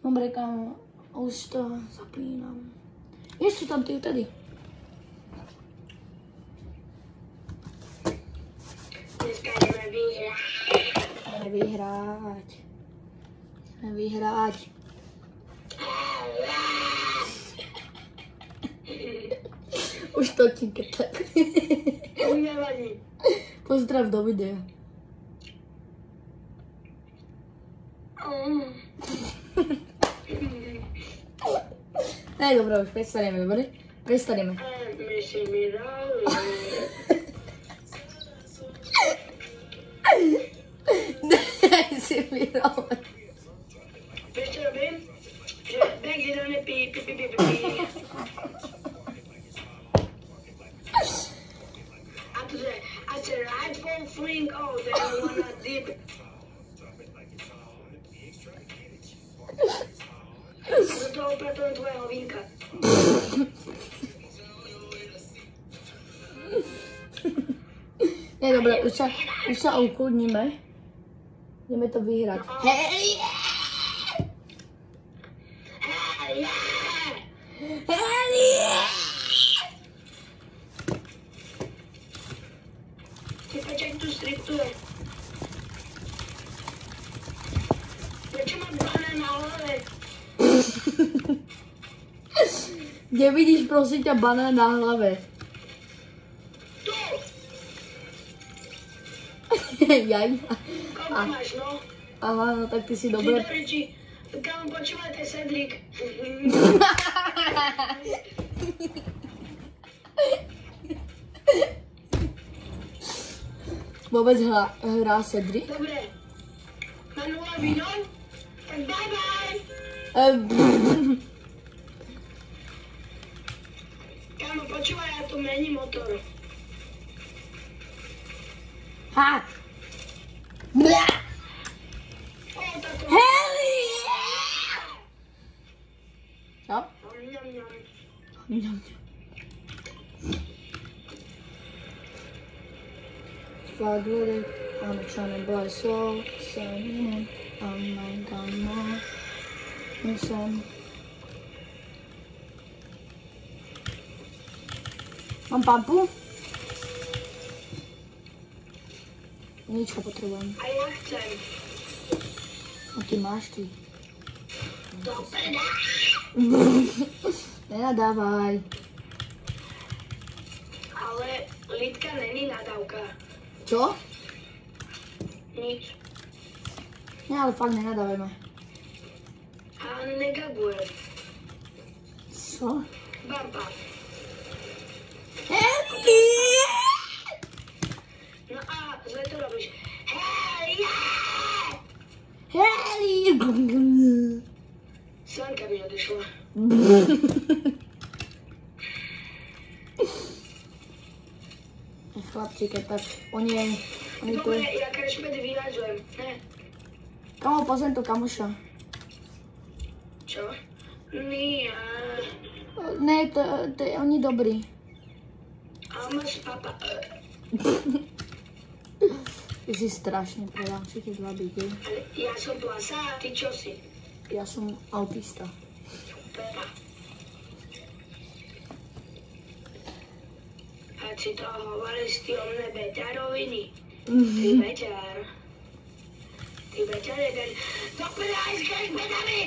Dobre, kámo, už to zapínam. Ešte tam ty vtedy. Dneska ideme vyhrať. Ideme vyhrať. Už točím, keď tak. Nevadí. Pozdrav do videa. Ne, dobré, už prestaneme, dobre? Prestaneme. My si mi dali. Daj si mi role. Vieš čo robím? Že back je dáme pí. A to je, I said right full fling, oh, they don't wanna dip. Do toho upratujem tvojho vínka. Nie, dobré, už sa ukludníme. Ideme to vyhrať. Hej! Ty počkaj tu striptuje. Prečo mám banán na hlave? Kde vidíš, prosím ťa, banán na hlave? Tu! Jaj. Koľko máš, no? Aha, no tak ty si Ty dobre. do reči. Kámo, počúvajte, Cedric. Vôbec hrá Cedric? Dobre. Na 0 víno? Tak bye bye. Kámo, počúvaj, ja tu mením motor. Ha! Bля! O, táto... Heli! Čo? Ňam, ňam. Ňam, ňam. Fagledek, I'm trying to buy soul, signing in, I'm not gone more. Listen. Mám pampu? Niečo potrebujem. A ja chcem. No ty máš ty. Do prda. Nenadávaj. Ale Lidka není nadávka. Čo? Nič. Ne, ale fakt nenadávajme. A negaguje. Co? Bamba. Heli! No a zle to robíš. Hej, yeah! Heli! Slanka mi odešla. Chlapci, keď tak, oni tu Dobre, je. ja krešmedy vyhadzujem. Ne. Kamo, pozriem to kamoša. Čo? Nie. Ne, to je oni dobrí. A máš papa. Ty si strašný, predám si tie dva byty. Ale ja som plasa a ty čo si? Ja som autista. Pepa. A si to hovorili s tým Beťaroviny. Ty Beťar. Ty Beťar jeden. Dobre, aj s krešmedami!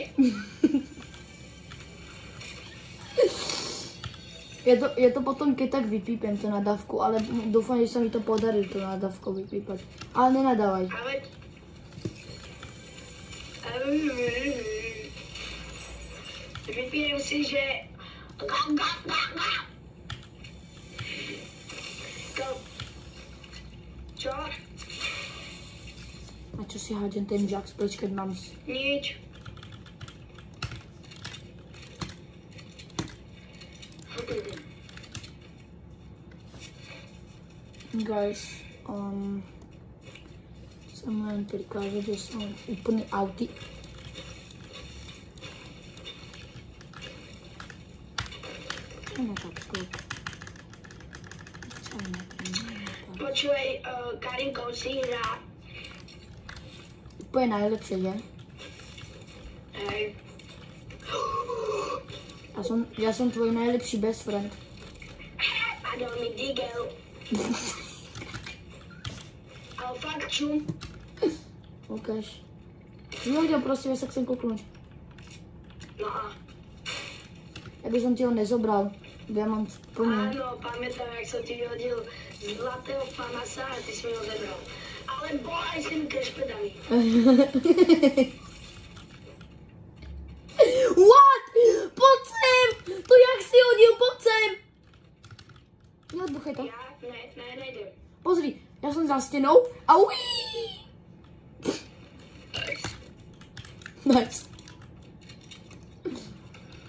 Ja to potom keď tak vypípem, to nadávku, ale dúfam, že sa mi to podarí, to nadávku vypípať. Ale nenadávaj. Ale... Vypijem si, že... Čo? A čo si hádžem ten Jax, počkať mám... Nič. Guys, chcem len prikázať, že som úplný auty. No tak skôr. Počúvaj, Karinko si hrá. Úplne najlepšie, že? Hej. Ja som tvoj najlepší best friend. Padol mi digel. Ale fakt čo? Ukáž. Vyhodil, prosím, ja sa chcem kúknúť. No a? Ja by som ti ho nezobral. Ja mám plný. Áno, pamätám, jak som ti vyhodil zlatého famasa a ty si mi ho zebral. Ale boj s tými krešpedami. What? Poď sem! To jak si hodil, poď sem! Neodbuchaj to. Ja? Nejdem. Pozri, ja som za stenou a uí! Nice.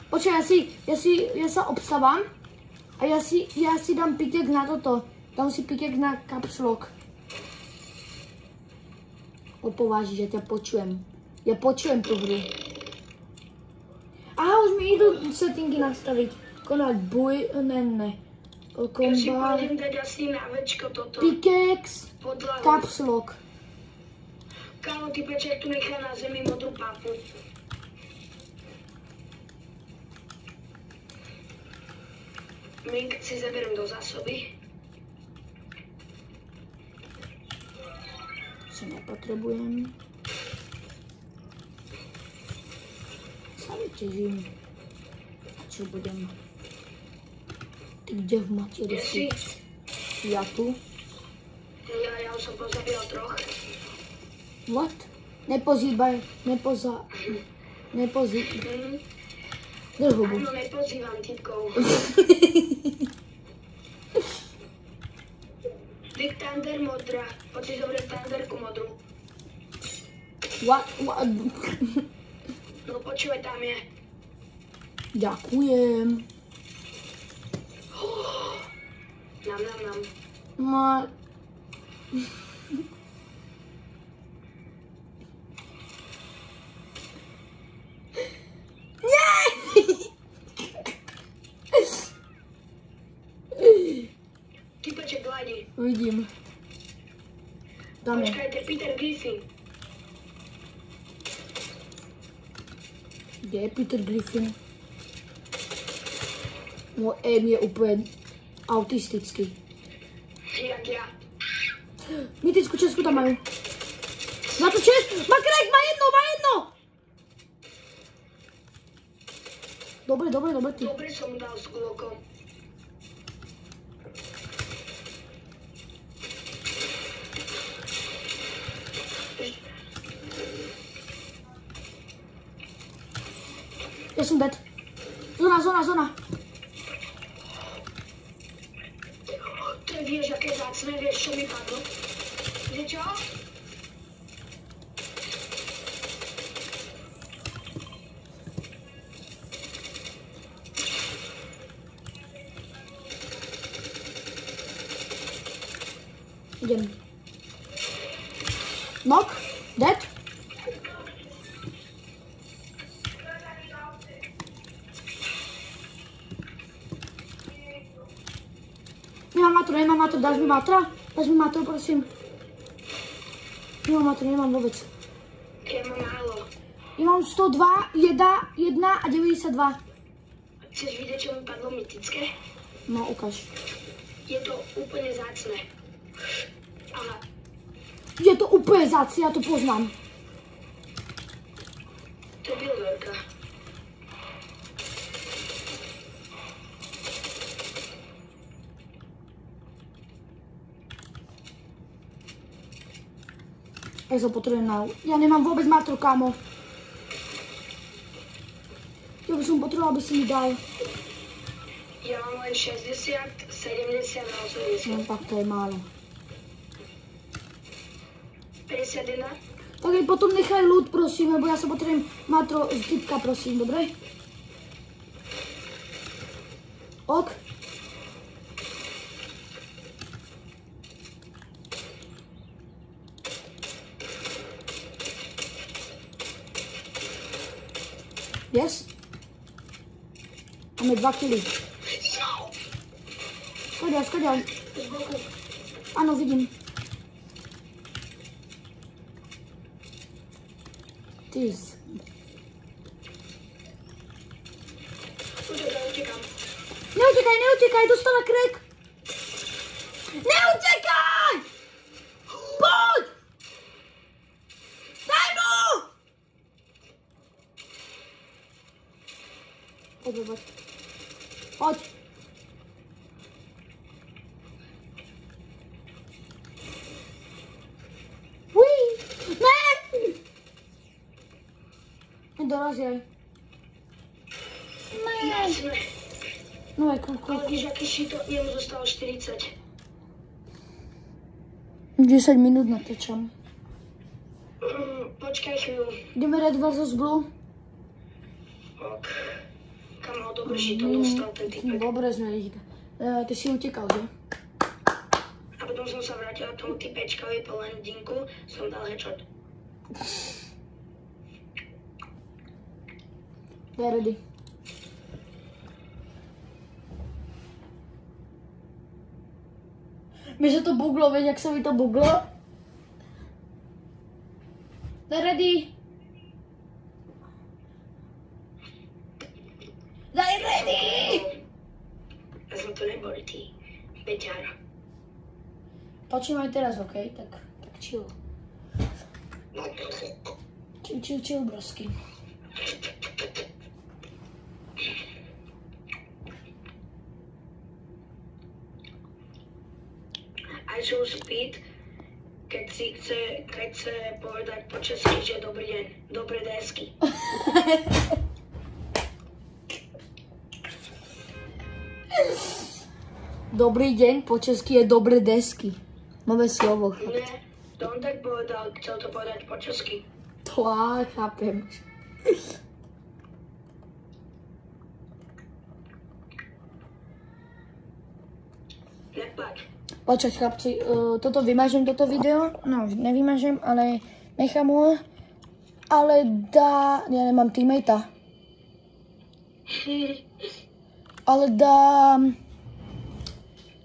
Počkaj, ja sa obstávam a ja si dám pikek na toto. Dám si pikek na caps lock. Opováži, že ťa počujem. Ja počujem tú hru. Aha, už mi idú settingy nastaviť. Konať boj, ne. Ja si Kombat, pôjdem dať asi na večko toto. pickaxe, Podľahu. caps lock. Kámo, ty peček tu nechá na zemi modrú papu. Mink si zaberiem do zásoby. Čo nepotrebujem. Sa vyťažím. A čo budem? Ty kde v materi si? Ja tu. Ja už som pozabíjal troch. What? Nepozývaj, Drž hubu. Áno, nepozývam typkov. Big Thunder modrá. Poď si zobrať Thunderku modrú. What? No počúvaj, tam je. Ďakujem. Nam. Ma... Typeček hladí. Vidím. Tam je. Počkaj, to je Peter Griffin. Kde je Peter Griffin? Môj aim je úplne autistický. Jak ja. Mytickú česku tam majú. Na to čest! Má crack, má jedno! Dobre, ty. Dobre som mu dal s glokom. Ja som dead. Zóna. To je, vieš, aké zácne, vieš, čo mi padlo? Vieš čo? Idem. Knock. Dead. Nemám matru, dáš mi matra? Dáš mi matru, prosím. Nemám matru, nemám vôbec. Ja mám málo. Ja mám 102, 1 a 92. Chceš vidieť, čo mi padlo mytické? No, ukáž. Je to úplne zácne. Aha. Je to úplne záci, ja to poznám. To je builderka. Ja sa potrebujem na... Ja nemám vôbec matru, kámo. Ja by som potreboval, aby si mi dal. Ja mám len 60, 70 a 80. No, tak to je málo. 51? Tak aj potom nechaj ľud, prosím, lebo ja sa potrebujem matro z typka, prosím, dobre? Ok. Yes? Máme 2 kily. Skadiaľ. Z boku. Áno, vidím. Počkaj, Neutekaj, dostala krek. Neutekaj! Poď! Daj mu! Poď. Ne! Dorazí. Jasné. No aj koľko. Ale víš, aký si to, jemu zostalo 40. 10 minút natáčam. Počkaj chvíľu. Ideme Red vs Blue. Ok. Kam ho dobre si to dostal ten typek. Dobre sme ich. Ty si utekal, že? A potom som sa vrátila k tomu typečkovi po landinku, som dal headshot. Ja ready. Mi sa to buglo, vieš, jak sa mi to buglo? Daj ready. Daj ready! Ja som to neboli, ty beťar. Počúvaj teraz, okej? Tak chill. Chill, brosky. I show speed, keď chce povedať po česky, že dobrý deň, dobré desky. Dobrý deň, po česky je dobré desky. Nové slovo. Ne, to on tak povedal, chcel to povedať po česky. To chápem. Neplač. Počkať, chlapci, toto vymažem, toto video. No, nevymažem, ale nechám ho. Ale ja nemám teammatea. Ale dám...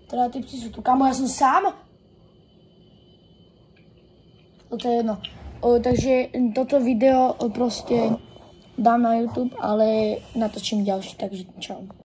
Teda typci sú tu. Kamo, ja som sám. To je jedno. Takže toto video proste dám na YouTube, ale natočím ďalší, takže čau.